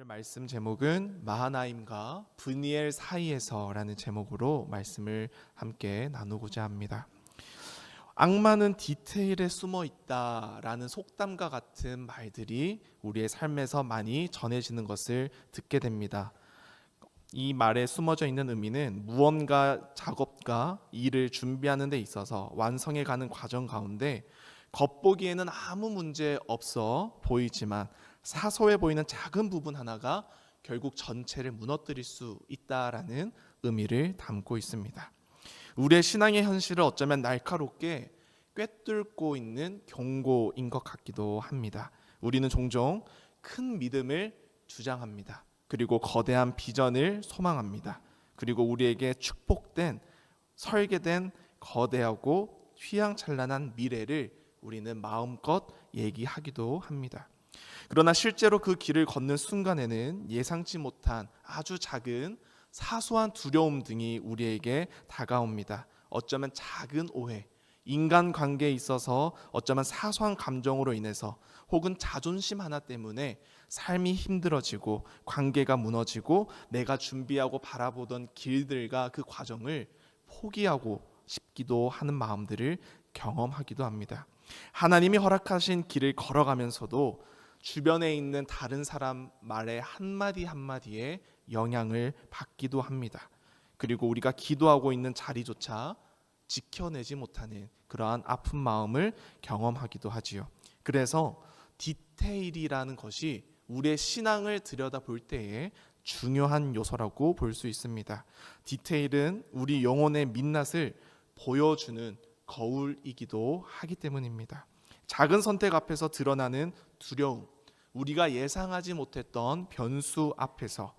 오늘 말씀 제목은 마하나임과 브니엘 사이에서라는 제목으로 말씀을 함께 나누고자 합니다. 악마는 디테일에 숨어 있다라는 속담과 같은 말들이 우리의 삶에서 많이 전해지는 것을 듣게 됩니다. 이 말에 숨어져 있는 의미는 무언가 작업과 일을 준비하는 데 있어서 완성해 가는 과정 가운데 겉보기에는 아무 문제 없어 보이지만 사소해 보이는 작은 부분 하나가 결국 전체를 무너뜨릴 수 있다라는 의미를 담고 있습니다. 우리의 신앙의 현실을 어쩌면 날카롭게 꿰뚫고 있는 경고인 것 같기도 합니다. 우리는 종종 큰 믿음을 주장합니다. 그리고 거대한 비전을 소망합니다. 그리고 우리에게 축복된 설계된 거대하고 휘황찬란한 미래를 우리는 마음껏 얘기하기도 합니다. 그러나 실제로 그 길을 걷는 순간에는 예상치 못한 아주 작은 사소한 두려움 등이 우리에게 다가옵니다. 어쩌면 작은 오해, 인간관계에 있어서 어쩌면 사소한 감정으로 인해서 혹은 자존심 하나 때문에 삶이 힘들어지고 관계가 무너지고 내가 준비하고 바라보던 길들과 그 과정을 포기하고 싶기도 하는 마음들을 경험하기도 합니다. 하나님이 허락하신 길을 걸어가면서도 주변에 있는 다른 사람 말의 한마디 한마디에 영향을 받기도 합니다. 그리고 우리가 기도하고 있는 자리조차 지켜내지 못하는 그러한 아픈 마음을 경험하기도 하지요. 그래서 디테일이라는 것이 우리의 신앙을 들여다볼 때에 중요한 요소라고 볼 수 있습니다. 디테일은 우리 영혼의 민낯을 보여주는 거울이기도 하기 때문입니다. 작은 선택 앞에서 드러나는 두려움, 우리가 예상하지 못했던 변수 앞에서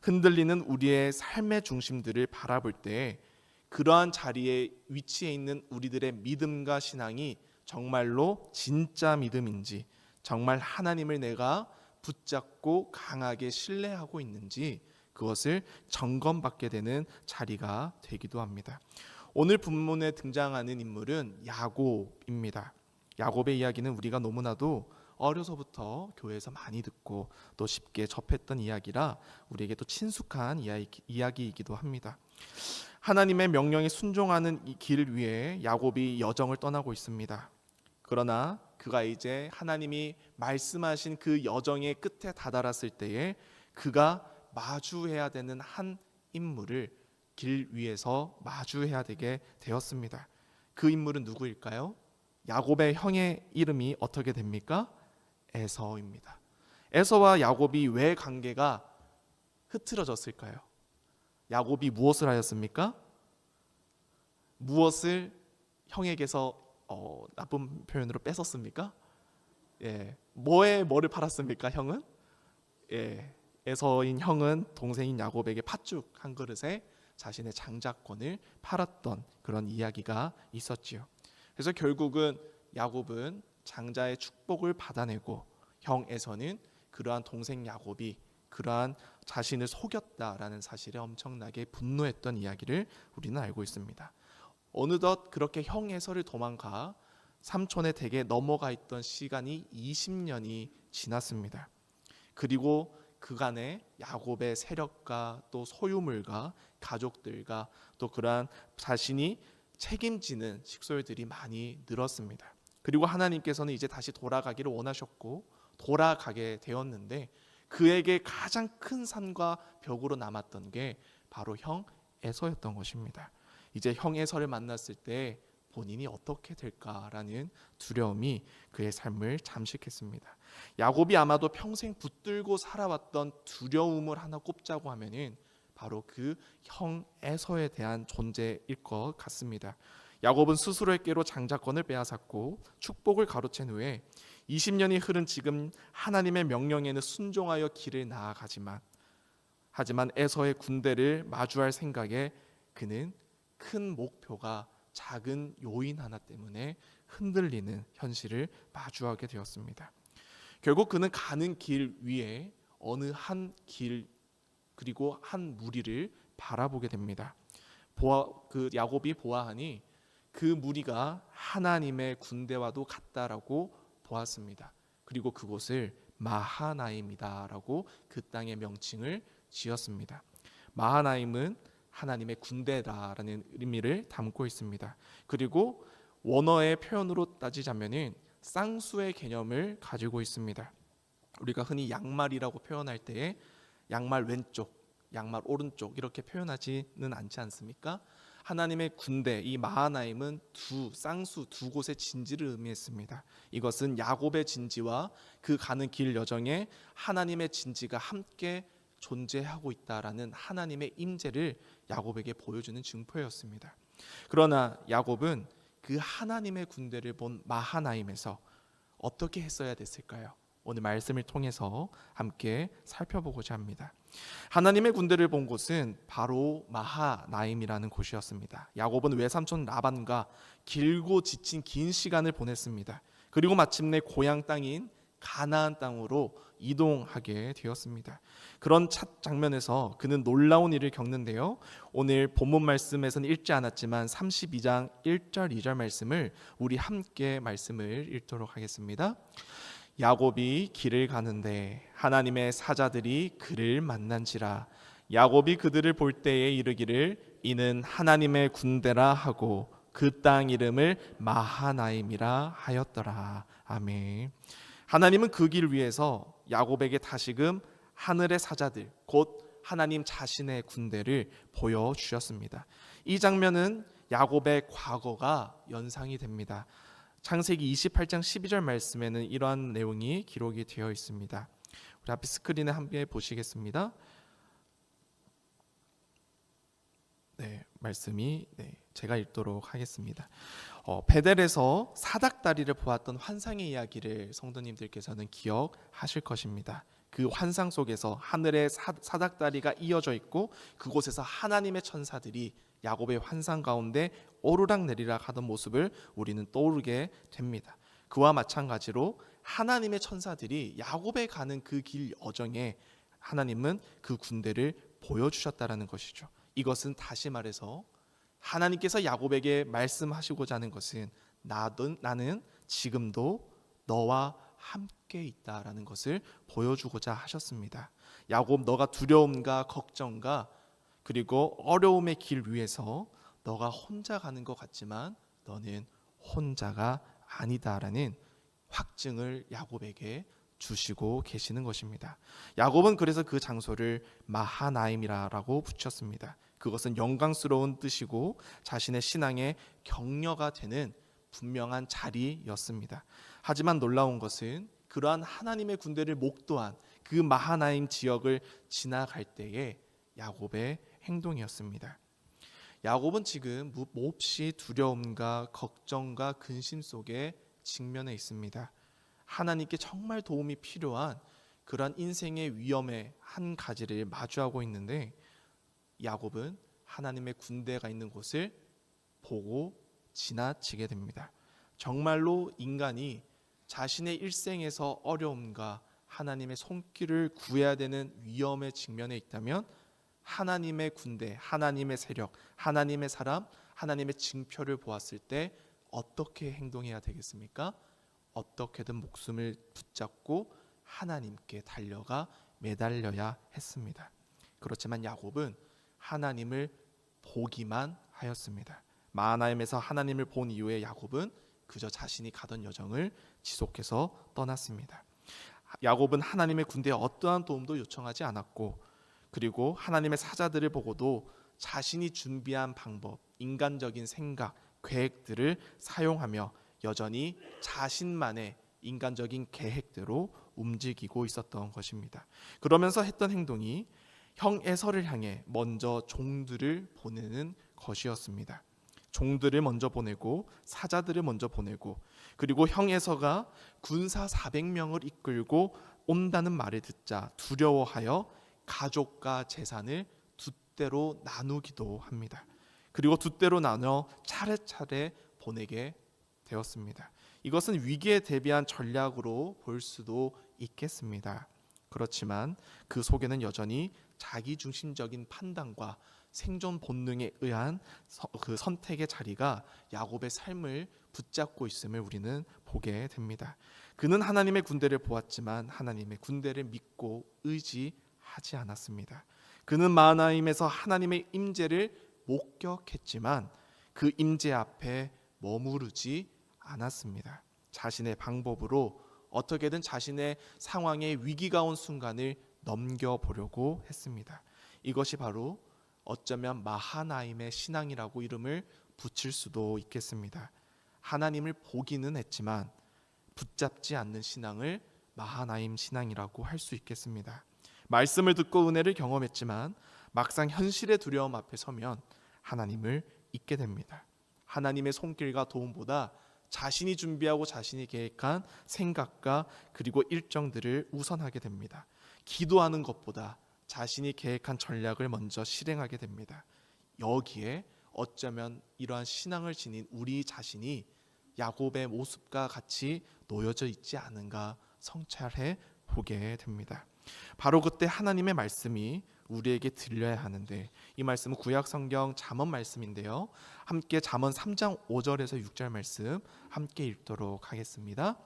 흔들리는 우리의 삶의 중심들을 바라볼 때 그러한 자리에 위치해 있는 우리들의 믿음과 신앙이 정말로 진짜 믿음인지, 정말 하나님을 내가 붙잡고 강하게 신뢰하고 있는지 그것을 점검받게 되는 자리가 되기도 합니다. 오늘 본문에 등장하는 인물은 야곱입니다. 야곱의 이야기는 우리가 너무나도 어려서부터 교회에서 많이 듣고 또 쉽게 접했던 이야기라 우리에게 또 친숙한 이야기이기도 합니다. 하나님의 명령에 순종하는 이 길 위에 야곱이 여정을 떠나고 있습니다. 그러나 그가 이제 하나님이 말씀하신 그 여정의 끝에 다다랐을 때에 그가 마주해야 되는 한 인물을 길 위에서 마주해야 되게 되었습니다. 그 인물은 누구일까요? 야곱의 형의 이름이 어떻게 됩니까? 에서입니다. 에서와 야곱이 왜 관계가 흐트러졌을까요? 야곱이 무엇을 하였습니까? 무엇을 형에게서 나쁜 표현으로 뺏었습니까? 뭐를 팔았습니까? 형은? 에서인 형은 동생인 야곱에게 팥죽 한 그릇에 자신의 장자권을 팔았던 그런 이야기가 있었지요. 그래서 결국은 야곱은 장자의 축복을 받아내고 형 에서는 그러한 동생 야곱이 그러한 자신을 속였다라는 사실에 엄청나게 분노했던 이야기를 우리는 알고 있습니다. 어느덧 그렇게 형 에서를 도망가 삼촌의 댁에 넘어가 있던 시간이 20년이 지났습니다. 그리고 그간에 야곱의 세력과 또 소유물과 가족들과 또 그러한 자신이 책임지는 식솔들이 많이 늘었습니다. 그리고 하나님께서는 이제 다시 돌아가기를 원하셨고 돌아가게 되었는데 그에게 가장 큰 산과 벽으로 남았던 게 바로 형 에서였던 것입니다. 이제 형 에서를 만났을 때 본인이 어떻게 될까라는 두려움이 그의 삶을 잠식했습니다. 야곱이 아마도 평생 붙들고 살아왔던 두려움을 하나 꼽자고 하면은 바로 그 형 에서에 대한 존재일 것 같습니다. 야곱은 스스로에게로 장자권을 빼앗았고 축복을 가로챈 후에 20년이 흐른 지금 하나님의 명령에는 순종하여 길을 나아가지만 하지만 에서의 군대를 마주할 생각에 그는 큰 목표가 작은 요인 하나 때문에 흔들리는 현실을 마주하게 되었습니다. 결국 그는 가는 길 위에 어느 한 길 그리고 한 무리를 바라보게 됩니다. 그 야곱이 보아하니 그 무리가 하나님의 군대와도 같다라고 보았습니다. 그리고 그곳을 마하나임이다라고 그 땅의 명칭을 지었습니다. 마하나임은 하나님의 군대다라는 의미를 담고 있습니다. 그리고 원어의 표현으로 따지자면은 쌍수의 개념을 가지고 있습니다. 우리가 흔히 양말이라고 표현할 때에 양말 왼쪽, 양말 오른쪽 이렇게 표현하지는 않지 않습니까? 하나님의 군대, 이 마하나임은 쌍수 두 곳의 진지를 의미했습니다. 이것은 야곱의 진지와 그 가는 길 여정에 하나님의 진지가 함께 존재하고 있다라는 하나님의 임재를 야곱에게 보여주는 증표였습니다. 그러나 야곱은 그 하나님의 군대를 본 마하나임에서 어떻게 했어야 됐을까요? 오늘 말씀을 통해서 함께 살펴보고자 합니다. 하나님의 군대를 본 곳은 바로 마하나임이라는 곳이었습니다. 야곱은 외삼촌 라반과 길고 지친 긴 시간을 보냈습니다. 그리고 마침내 고향 땅인 가나안 땅으로 이동하게 되었습니다. 그런 첫 장면에서 그는 놀라운 일을 겪는데요. 오늘 본문 말씀에서는 읽지 않았지만 32장 1절 2절 말씀을 우리 함께 말씀을 읽도록 하겠습니다. 야곱이 길을 가는데 하나님의 사자들이 그를 만난지라. 야곱이 그들을 볼 때에 이르기를 이는 하나님의 군대라 하고 그 땅 이름을 마하나임이라 하였더라. 아멘. 하나님은 그 길 위에서 야곱에게 다시금 하늘의 사자들, 곧 하나님 자신의 군대를 보여주셨습니다. 이 장면은 야곱의 과거가 연상이 됩니다. 창세기 28장 12절 말씀에는 이러한 내용이 기록이 되어 있습니다. 우리 앞에 스크린에 함께 보시겠습니다. 말씀이 제가 읽도록 하겠습니다. 베델에서 사닥다리를 보았던 환상의 이야기를 성도님들께서는 기억하실 것입니다. 그 환상 속에서 하늘에 사닥다리가 이어져 있고 그곳에서 하나님의 천사들이 야곱의 환상 가운데 오르락내리락 하던 모습을 우리는 떠오르게 됩니다. 그와 마찬가지로 하나님의 천사들이 야곱에 가는 그 길 여정에 하나님은 그 군대를 보여주셨다라는 것이죠. 이것은 다시 말해서 하나님께서 야곱에게 말씀하시고자 하는 것은 나는 지금도 너와 함께 있다라는 것을 보여주고자 하셨습니다. 야곱, 너가 두려움과 걱정과 그리고 어려움의 길 위에서 너가 혼자 가는 것 같지만 너는 혼자가 아니다라는 확증을 야곱에게 주시고 계시는 것입니다. 야곱은 그래서 그 장소를 마하나임이라고 붙였습니다. 그것은 영광스러운 뜻이고 자신의 신앙의 격려가 되는 분명한 자리였습니다. 하지만 놀라운 것은 그러한 하나님의 군대를 목도한 그 마하나임 지역을 지나갈 때에 야곱의 행동이었습니다. 야곱은 지금 몹시 두려움과 걱정과 근심 속에 직면해 있습니다. 하나님께 정말 도움이 필요한 그러한 인생의 위험의 한 가지를 마주하고 있는데 야곱은 하나님의 군대가 있는 곳을 보고 지나치게 됩니다. 정말로 인간이 자신의 일생에서 어려움과 하나님의 손길을 구해야 되는 위험에 직면해 있다면 하나님의 군대, 하나님의 세력, 하나님의 사람, 하나님의 징표를 보았을 때 어떻게 행동해야 되겠습니까? 어떻게든 목숨을 붙잡고 하나님께 달려가 매달려야 했습니다. 그렇지만 야곱은 하나님을 보기만 하였습니다. 마하나임에서 하나님을 본 이후에 야곱은 그저 자신이 가던 여정을 지속해서 떠났습니다. 야곱은 하나님의 군대에 어떠한 도움도 요청하지 않았고 그리고 하나님의 사자들을 보고도 자신이 준비한 방법, 인간적인 생각, 계획들을 사용하며 여전히 자신만의 인간적인 계획대로 움직이고 있었던 것입니다. 그러면서 했던 행동이 형 에서를 향해 먼저 종들을 보내는 것이었습니다. 종들을 먼저 보내고 사자들을 먼저 보내고 그리고 형 에서가 군사 400명을 이끌고 온다는 말을 듣자 두려워하여 가족과 재산을 두 때로 나누기도 합니다. 그리고 두 때로 나눠 차례차례 보내게 되었습니다. 이것은 위기에 대비한 전략으로 볼 수도 있겠습니다. 그렇지만 그 속에는 여전히 자기중심적인 판단과 생존 본능에 의한 그 선택의 자리가 야곱의 삶을 붙잡고 있음을 우리는 보게 됩니다. 그는 하나님의 군대를 보았지만 하나님의 군대를 믿고 의지하지 않았습니다. 그는 마하나임에서 하나님의 임재를 목격했지만 그 임재 앞에 머무르지 않았습니다. 자신의 방법으로 어떻게든 자신의 상황에 위기가 온 순간을 넘겨보려고 했습니다. 이것이 바로 어쩌면 마하나임의 신앙이라고 이름을 붙일 수도 있겠습니다. 하나님을 보기는 했지만 붙잡지 않는 신앙을 마하나임 신앙이라고 할 수 있겠습니다. 말씀을 듣고 은혜를 경험했지만 막상 현실의 두려움 앞에 서면 하나님을 잊게 됩니다. 하나님의 손길과 도움보다 자신이 준비하고 자신이 계획한 생각과 그리고 일정들을 우선하게 됩니다. 기도하는 것보다 자신이 계획한 전략을 먼저 실행하게 됩니다. 여기에 어쩌면 이러한 신앙을 지닌 우리 자신이 야곱의 모습과 같이 놓여져 있지 않은가 성찰해 보게 됩니다. 바로 그때 하나님의 말씀이 우리에게 들려야 하는데, 이 말씀은 구약 성경 잠언 말씀인데요. 함께 잠언 3장 5절에서 6절 말씀 함께 읽도록 하겠습니다.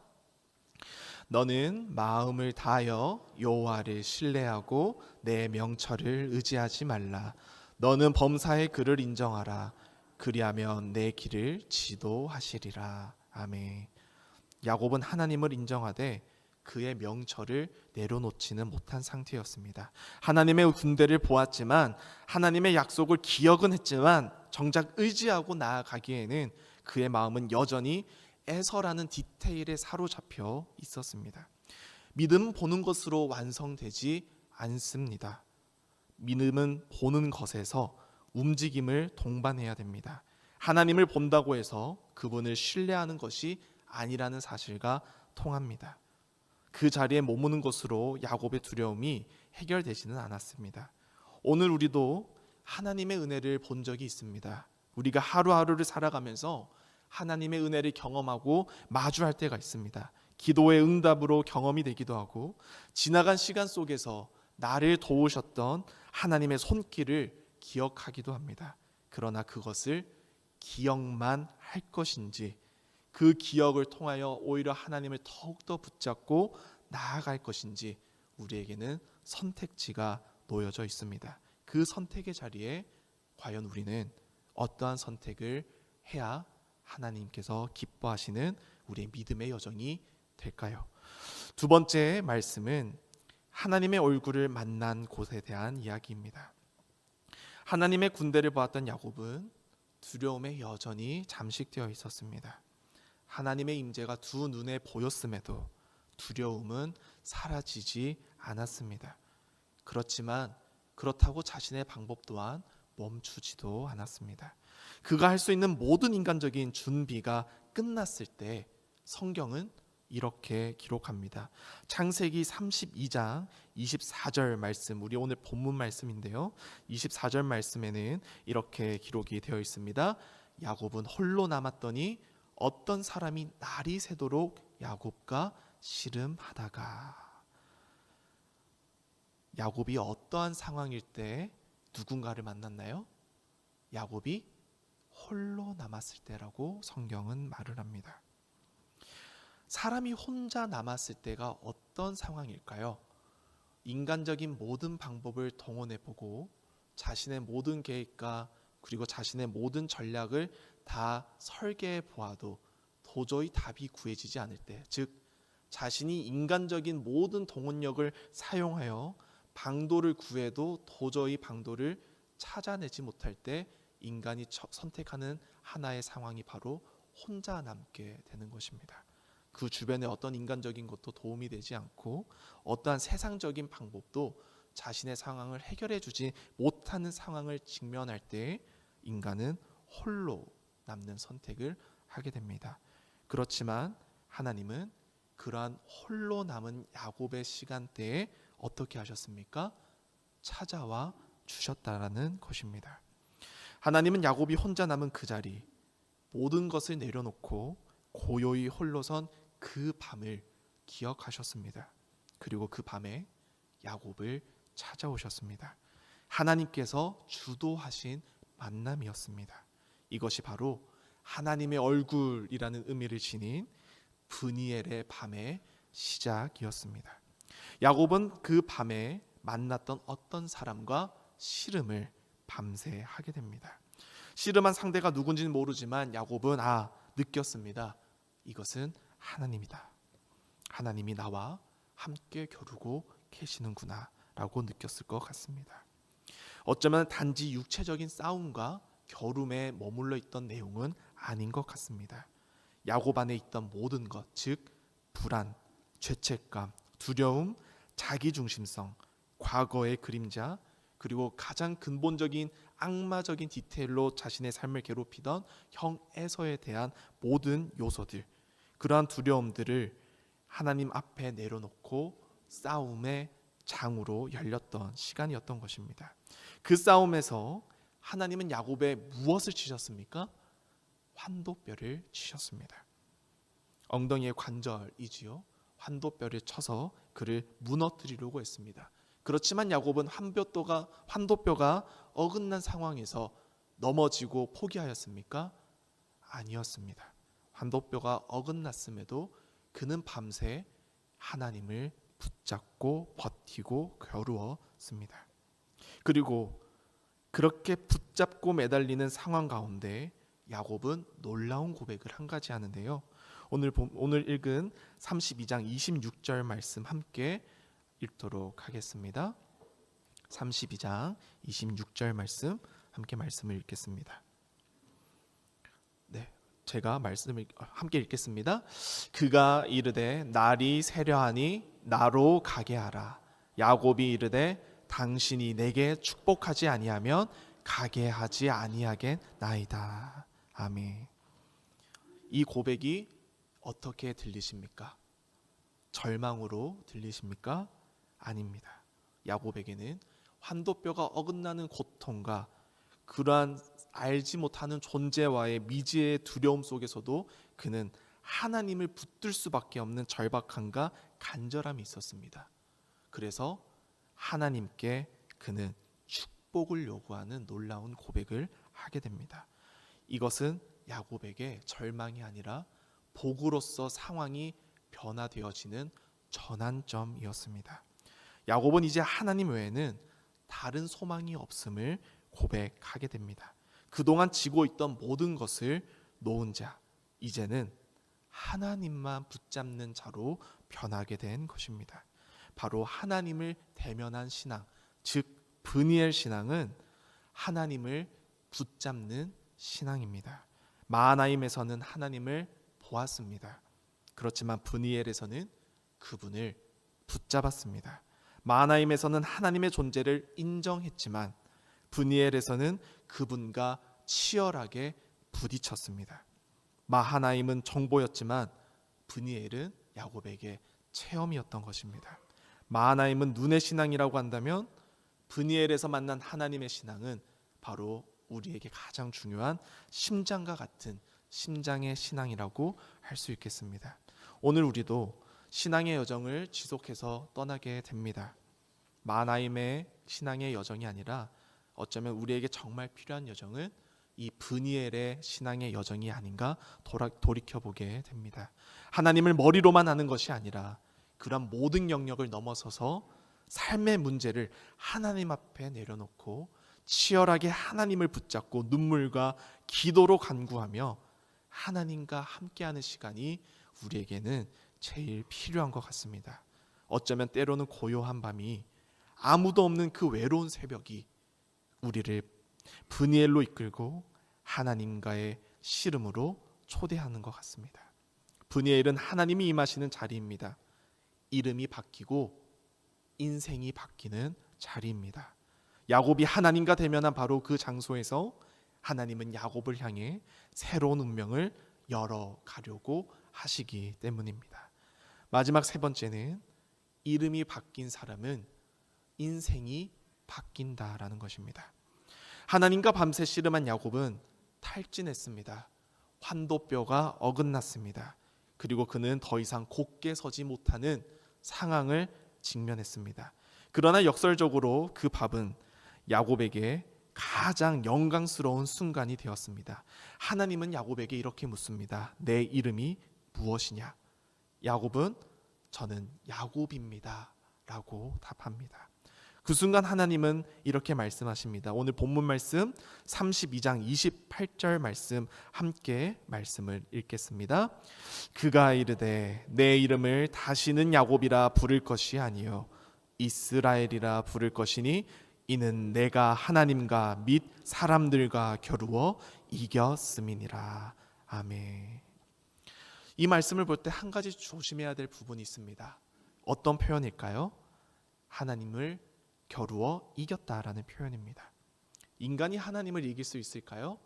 너는 마음을 다하여 여호와를 신뢰하고 내 명철을 의지하지 말라. 너는 범사의 그를 인정하라. 그리하면 내 길을 지도하시리라. 아멘. 야곱은 하나님을 인정하되 그의 명철을 내려놓지는 못한 상태였습니다. 하나님의 군대를 보았지만, 하나님의 약속을 기억은 했지만 정작 의지하고 나아가기에는 그의 마음은 여전히 에서라는 디테일에 사로잡혀 있었습니다. 믿음은 보는 것으로 완성되지 않습니다. 믿음은 보는 것에서 움직임을 동반해야 됩니다. 하나님을 본다고 해서 그분을 신뢰하는 것이 아니라는 사실과 통합니다. 그 자리에 머무는 것으로 야곱의 두려움이 해결되지는 않았습니다. 오늘 우리도 하나님의 은혜를 본 적이 있습니다. 우리가 하루하루를 살아가면서 하나님의 은혜를 경험하고 마주할 때가 있습니다. 기도의 응답으로 경험이 되기도 하고, 지나간 시간 속에서 나를 도우셨던 하나님의 손길을 기억하기도 합니다. 그러나 그것을 기억만 할 것인지, 그 기억을 통하여 오히려 하나님을 더욱더 붙잡고 나아갈 것인지, 우리에게는 선택지가 놓여져 있습니다. 그 선택의 자리에 과연 우리는 어떠한 선택을 해야 하나님께서 기뻐하시는 우리의 믿음의 여정이 될까요? 두 번째 말씀은 하나님의 얼굴을 만난 곳에 대한 이야기입니다. 하나님의 군대를 보았던 야곱은 두려움에 여전히 잠식되어 있었습니다. 하나님의 임재가 두 눈에 보였음에도 두려움은 사라지지 않았습니다. 그렇지만 그렇다고 자신의 방법 또한 멈추지도 않았습니다. 그가 할 수 있는 모든 인간적인 준비가 끝났을 때 성경은 이렇게 기록합니다. 창세기 32장 24절 말씀, 우리 오늘 본문 말씀인데요. 24절 말씀에는 이렇게 기록이 되어 있습니다. 야곱은 홀로 남았더니 어떤 사람이 날이 새도록 야곱과 씨름하다가. 야곱이 어떠한 상황일 때 누군가를 만났나요? 야곱이 홀로 남았을 때라고 성경은 말을 합니다. 사람이 혼자 남았을 때가 어떤 상황일까요? 인간적인 모든 방법을 동원해보고 자신의 모든 계획과 그리고 자신의 모든 전략을 다 설계해 보아도 도저히 답이 구해지지 않을 때, 즉 자신이 인간적인 모든 동원력을 사용하여 방도를 구해도 도저히 방도를 찾아내지 못할 때 인간이 선택하는 하나의 상황이 바로 혼자 남게 되는 것입니다. 그 주변에 어떤 인간적인 것도 도움이 되지 않고 어떠한 세상적인 방법도 자신의 상황을 해결해 주지 못하는 상황을 직면할 때 인간은 홀로 남는 선택을 하게 됩니다. 그렇지만 하나님은 그러한 홀로 남은 야곱의 시간대에 어떻게 하셨습니까? 찾아와 주셨다라는 것입니다. 하나님은 야곱이 혼자 남은 그 자리, 모든 것을 내려놓고 고요히 홀로 선 그 밤을 기억하셨습니다. 그리고 그 밤에 야곱을 찾아오셨습니다. 하나님께서 주도하신 만남이었습니다. 이것이 바로 하나님의 얼굴이라는 의미를 지닌 브니엘의 밤의 시작이었습니다. 야곱은 그 밤에 만났던 어떤 사람과 씨름을 밤새 하게 됩니다. 씨름한 상대가 누군지는 모르지만 야곱은 느꼈습니다. 이것은 하나님이다. 하나님이 나와 함께 겨루고 계시는구나 라고 느꼈을 것 같습니다. 어쩌면 단지 육체적인 싸움과 겨룸에 머물러 있던 내용은 아닌 것 같습니다. 야곱 안에 있던 모든 것, 즉 불안, 죄책감, 두려움, 자기중심성, 과거의 그림자, 그리고 가장 근본적인 악마적인 디테일로 자신의 삶을 괴롭히던 형 에서에 대한 모든 요소들, 그러한 두려움들을 하나님 앞에 내려놓고 싸움의 장으로 열렸던 시간이었던 것입니다. 그 싸움에서 하나님은 야곱에 무엇을 치셨습니까? 환도뼈를 치셨습니다. 엉덩이의 관절이지요. 환도뼈를 쳐서 그를 무너뜨리려고 했습니다. 그렇지만 야곱은 환도뼈가 어긋난 상황에서 넘어지고 포기하였습니까? 아니었습니다. 환도뼈가 어긋났음에도 그는 밤새 하나님을 붙잡고 버티고 겨루었습니다. 그리고 그렇게 붙잡고 매달리는 상황 가운데 야곱은 놀라운 고백을 한 가지 하는데요. 오늘 읽은 32장 26절 말씀 함께 읽도록 하겠습니다. 32장 26절 말씀 함께 말씀을 읽겠습니다. 네, 제가 말씀을 함께 읽겠습니다. 그가 이르되 날이 새려하니 나로 가게 하라. 야곱이 이르되 당신이 내게 축복하지 아니하면 가게 하지 아니하겠나이다. 아멘. 이 고백이 어떻게 들리십니까? 절망으로 들리십니까? 아닙니다. 야곱에게는 환도뼈가 어긋나는 고통과 그러한 알지 못하는 존재와의 미지의 두려움 속에서도 그는 하나님을 붙들 수밖에 없는 절박함과 간절함이 있었습니다. 그래서 하나님께 그는 축복을 요구하는 놀라운 고백을 하게 됩니다. 이것은 야곱에게 절망이 아니라 복으로서 상황이 변화되어지는 전환점이었습니다. 야곱은 이제 하나님 외에는 다른 소망이 없음을 고백하게 됩니다. 그동안 지고 있던 모든 것을 놓은 자, 이제는 하나님만 붙잡는 자로 변하게 된 것입니다. 바로 하나님을 대면한 신앙, 즉 브니엘 신앙은 하나님을 붙잡는 신앙입니다. 마하나임에서는 하나님을 보았습니다. 그렇지만 브니엘에서는 그분을 붙잡았습니다. 마하나임에서는 하나님의 존재를 인정했지만 브니엘에서는 그분과 치열하게 부딪혔습니다. 마하나임은 정보였지만 브니엘은 야곱에게 체험이었던 것입니다. 마하나임은 눈의 신앙이라고 한다면 브니엘에서 만난 하나님의 신앙은 바로 우리에게 가장 중요한 심장과 같은 심장의 신앙이라고 할 수 있겠습니다. 오늘 우리도 신앙의 여정을 지속해서 떠나게 됩니다. 마하나임의 신앙의 여정이 아니라 어쩌면 우리에게 정말 필요한 여정은 이 브니엘의 신앙의 여정이 아닌가 돌이켜보게 됩니다. 하나님을 머리로만 아는 것이 아니라 그런 모든 영역을 넘어서서 삶의 문제를 하나님 앞에 내려놓고 치열하게 하나님을 붙잡고 눈물과 기도로 간구하며 하나님과 함께하는 시간이 우리에게는 제일 필요한 것 같습니다. 어쩌면 때로는 고요한 밤이, 아무도 없는 그 외로운 새벽이 우리를 브니엘로 이끌고 하나님과의 씨름으로 초대하는 것 같습니다. 브니엘은 하나님이 임하시는 자리입니다. 이름이 바뀌고 인생이 바뀌는 자리입니다. 야곱이 하나님과 대면한 바로 그 장소에서 하나님은 야곱을 향해 새로운 운명을 열어가려고 하시기 때문입니다. 마지막 세 번째는 이름이 바뀐 사람은 인생이 바뀐다라는 것입니다. 하나님과 밤새 씨름한 야곱은 탈진했습니다. 환도뼈가 어긋났습니다. 그리고 그는 더 이상 곧게 서지 못하는 상황을 직면했습니다. 그러나 역설적으로 그 밥은 야곱에게 가장 영광스러운 순간이 되었습니다. 하나님은 야곱에게 이렇게 묻습니다. 내 이름이 무엇이냐? 야곱은 저는 야곱입니다 라고 답합니다. 그 순간 하나님은 이렇게 말씀하십니다. 오늘 본문 말씀 32장 28절 말씀 함께 말씀을 읽겠습니다. 그가 이르되 내 이름을 다시는 야곱이라 부를 것이 아니요 이스라엘이라 부를 것이니 이는 내가 하나님과 및 사람들과 겨루어 이겼음이니라. 아멘. 이 말씀을 볼 때 한 가지 조심해야 될 부분이 있습니다. 어떤 표현일까요? 하나님을 겨루어 이겼다라는 표현입니다. 인간이 하나님을 이길 수 있을까요?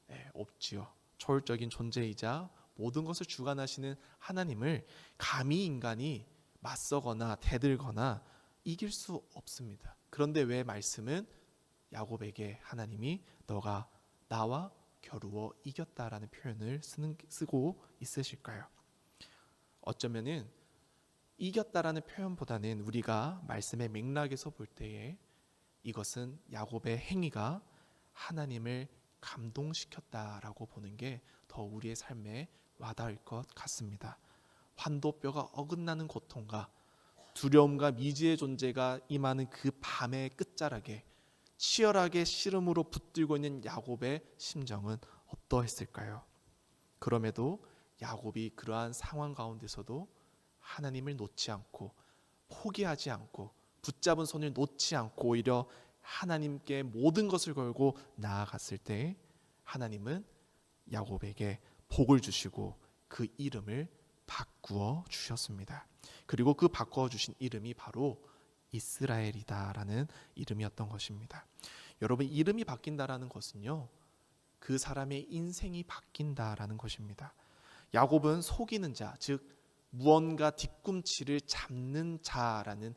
네, 없지요. 초월적인 존재이자 모든 것을 주관하시는 하나님을 감히 인간이 맞서거나 대들거나 이길 수 없습니다. 그런데 왜 말씀은 야곱에게 하나님이 너가 나와 겨루어 이겼다라는 표현을 쓰고 있으실까요? 어쩌면은 이겼다라는 표현보다는 우리가 말씀의 맥락에서 볼 때에 이것은 야곱의 행위가 하나님을 감동시켰다라고 보는 게 더 우리의 삶에 와닿을 것 같습니다. 환도뼈가 어긋나는 고통과 두려움과 미지의 존재가 임하는 그 밤의 끝자락에 치열하게 씨름으로 붙들고 있는 야곱의 심정은 어떠했을까요? 그럼에도 야곱이 그러한 상황 가운데서도 하나님을 놓지 않고 포기하지 않고 붙잡은 손을 놓지 않고 오히려 하나님께 모든 것을 걸고 나아갔을 때 하나님은 야곱에게 복을 주시고 그 이름을 바꾸어 주셨습니다. 그리고 그 바꾸어 주신 이름이 바로 이스라엘이다라는 이름이었던 것입니다. 여러분, 이름이 바뀐다라는 것은요, 그 사람의 인생이 바뀐다라는 것입니다. 야곱은 속이는 자, 즉 무언가 뒤꿈치를 잡는 자라는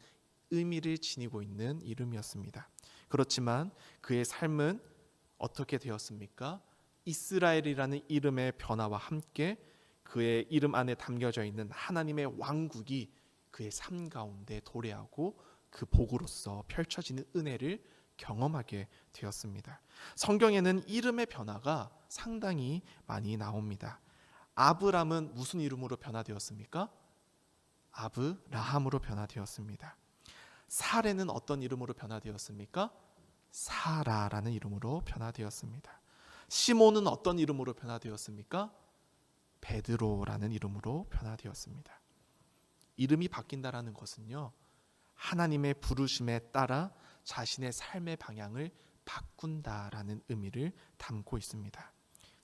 의미를 지니고 있는 이름이었습니다. 그렇지만 그의 삶은 어떻게 되었습니까? 이스라엘이라는 이름의 변화와 함께 그의 이름 안에 담겨져 있는 하나님의 왕국이 그의 삶 가운데 도래하고 그 복으로서 펼쳐지는 은혜를 경험하게 되었습니다. 성경에는 이름의 변화가 상당히 많이 나옵니다. 아브람은 무슨 이름으로 변화되었습니까? 아브라함으로 변화되었습니다. 사레는 어떤 이름으로 변화되었습니까? 사라라는 이름으로 변화되었습니다. 시몬은 어떤 이름으로 변화되었습니까? 베드로라는 이름으로 변화되었습니다. 이름이 바뀐다라는 것은요, 하나님의 부르심에 따라 자신의 삶의 방향을 바꾼다라는 의미를 담고 있습니다.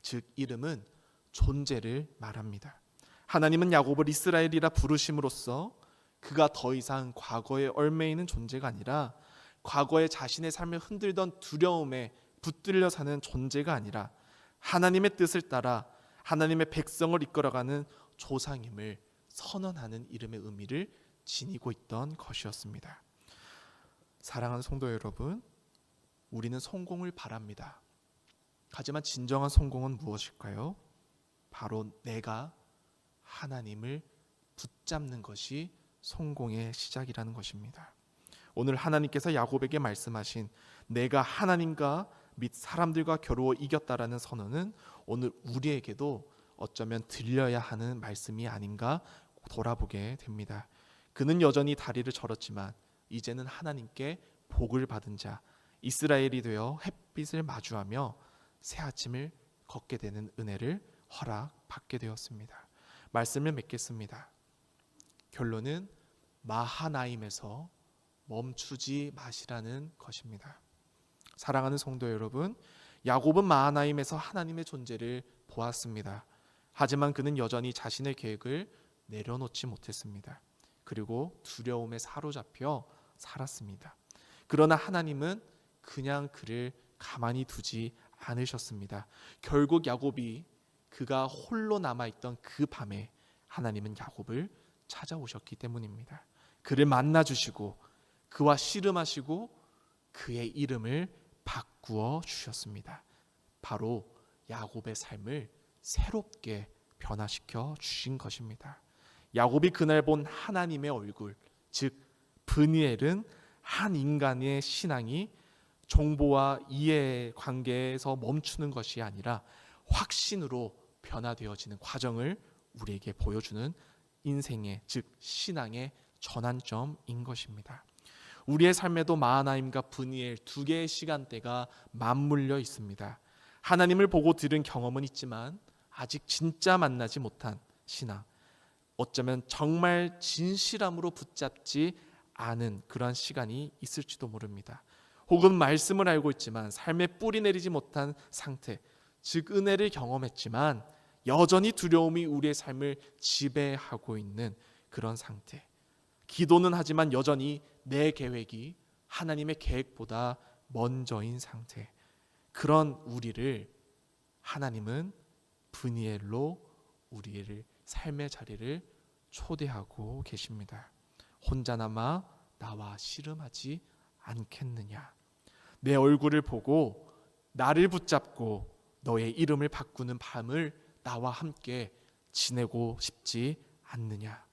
즉 이름은 존재를 말합니다. 하나님은 야곱을 이스라엘이라 부르심으로써 그가 더 이상 과거에 얽매이는 존재가 아니라 과거에 자신의 삶을 흔들던 두려움에 붙들려 사는 존재가 아니라 하나님의 뜻을 따라 하나님의 백성을 이끌어가는 조상임을 선언하는 이름의 의미를 지니고 있던 것이었습니다. 사랑하는 성도 여러분, 우리는 성공을 바랍니다. 하지만 진정한 성공은 무엇일까요? 바로 내가 하나님을 붙잡는 것이 성공의 시작이라는 것입니다. 오늘 하나님께서 야곱에게 말씀하신 내가 하나님과 및 사람들과 겨루어 이겼다라는 선언은 오늘 우리에게도 어쩌면 들려야 하는 말씀이 아닌가 돌아보게 됩니다. 그는 여전히 다리를 절었지만 이제는 하나님께 복을 받은 자, 이스라엘이 되어 햇빛을 마주하며 새 아침을 걷게 되는 은혜를 허락받게 되었습니다. 말씀을 맺겠습니다. 결론은 마하나임에서 멈추지 마시라는 것입니다. 사랑하는 성도 여러분, 야곱은 마하나임에서 하나님의 존재를 보았습니다. 하지만 그는 여전히 자신의 계획을 내려놓지 못했습니다. 그리고 두려움에 사로잡혀 살았습니다. 그러나 하나님은 그냥 그를 가만히 두지 않으셨습니다. 결국 야곱이 그가 홀로 남아있던 그 밤에 하나님은 야곱을 찾아오셨기 때문입니다. 그를 만나주시고 그와 씨름하시고 그의 이름을 바꾸어 주셨습니다. 바로 야곱의 삶을 새롭게 변화시켜 주신 것입니다. 야곱이 그날 본 하나님의 얼굴, 즉 브니엘은 한 인간의 신앙이 정보와 이해의 관계에서 멈추는 것이 아니라 확신으로 변화되어지는 과정을 우리에게 보여주는 인생의, 즉 신앙의 전환점인 것입니다. 우리의 삶에도 마하나임과 브니엘 두 개의 시간대가 맞물려 있습니다. 하나님을 보고 들은 경험은 있지만 아직 진짜 만나지 못한 신앙, 어쩌면 정말 진실함으로 붙잡지 않은 그러한 시간이 있을지도 모릅니다. 혹은 말씀을 알고 있지만 삶에 뿌리 내리지 못한 상태, 즉 은혜를 경험했지만 여전히 두려움이 우리의 삶을 지배하고 있는 그런 상태. 기도는 하지만 여전히 내 계획이 하나님의 계획보다 먼저인 상태. 그런 우리를 하나님은 브니엘로 우리를 삶의 자리를 초대하고 계십니다. 혼자나마 나와 씨름하지 않겠느냐. 내 얼굴을 보고 나를 붙잡고 너의 이름을 바꾸는 밤을 나와 함께 지내고 싶지 않느냐.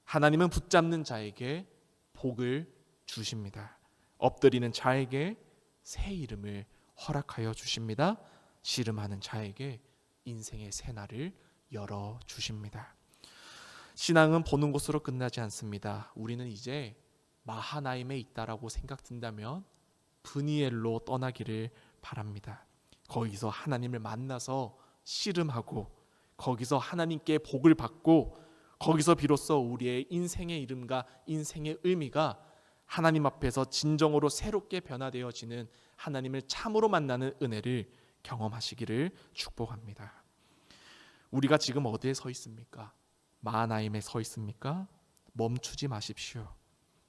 하나님은 붙잡는 자에게 복을 주십니다. 엎드리는 자에게 새 이름을 허락하여 주십니다. 씨름하는 자에게 인생의 새 날을 열어 주십니다. 신앙은 보는 것으로 끝나지 않습니다. 우리는 이제 마하나임에 있다라고 생각된다면 브니엘로 떠나기를 바랍니다. 거기서 하나님을 만나서 씨름하고 거기서 하나님께 복을 받고 거기서 비로소 우리의 인생의 이름과 인생의 의미가 하나님 앞에서 진정으로 새롭게 변화되어지는 하나님을 참으로 만나는 은혜를 경험하시기를 축복합니다. 우리가 지금 어디에 서 있습니까? 마하나임에 서 있습니까? 멈추지 마십시오.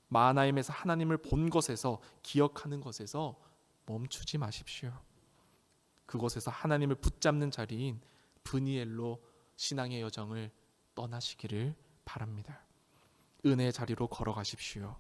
마하나임에서 하나님을 본 것에서, 기억하는 것에서 멈추지 마십시오. 그곳에서 하나님을 붙잡는 자리인 브니엘로 신앙의 여정을 떠나시기를 바랍니다. 은혜의 자리로 걸어가십시오.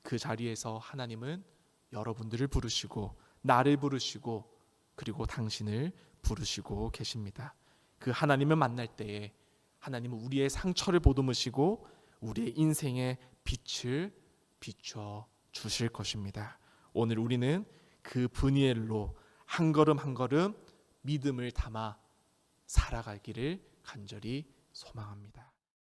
그 자리에서 하나님은 여러분들을 부르시고 나를 부르시고 그리고 당신을 부르시고 계십니다. 그 하나님을 만날 때에 하나님은 우리의 상처를 보듬으시고 우리의 인생의 빛을 비춰 주실 것입니다. 오늘 우리는 그 브니엘로 한 걸음 한 걸음 믿음을 담아 살아가기를 간절히 소망합니다.